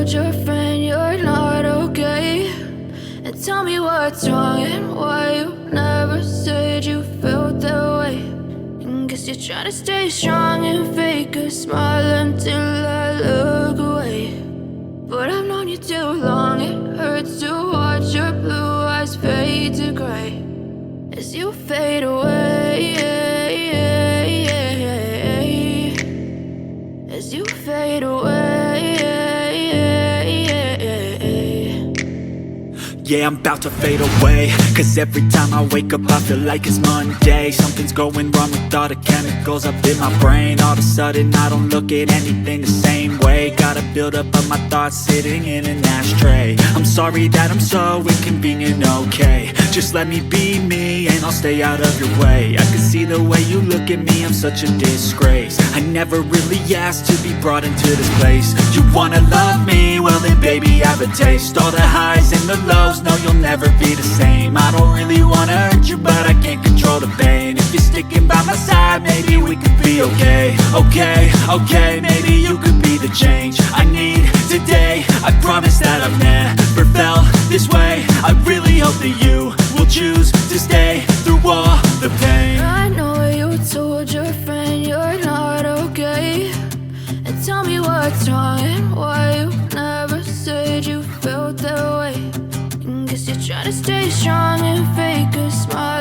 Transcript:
told your friend you're not okay? And tell me what's wrong and why you never said you felt that way. And guess you're trying to stay strong and fake a smile until I look away. But I've known you too long, it hurts to watch your blue eyes fade to gray as you fade away, as you fade away. Yeah, I'm about to fade away, cause every time I wake up I feel like it's Monday. Something's going wrong with all the chemicals up in my brain. All of a sudden I don't look at anything the same way. Got a build-up of my thoughts sitting in an ashtray. I'm sorry that I'm so inconvenient, okay? Just let me be me and I'll stay out of your way. I can see the way you look at me, I'm such a disgrace. I never really asked to be brought into this place. You wanna love me? Well then baby, have a taste. All the highs and the lows, no, you'll never be the same. I don't really wanna hurt you, but I can't control the pain. If you're sticking by my side, maybe we could be okay. Okay, maybe you could be the change I need today. I promise that I've never felt this way. I really hope that you will choose to stay through all the pain. I know you told your friend you're not okay. And tell me what's wrong and why you never said you felt that way. Guess you're trying to stay strong and fake a smile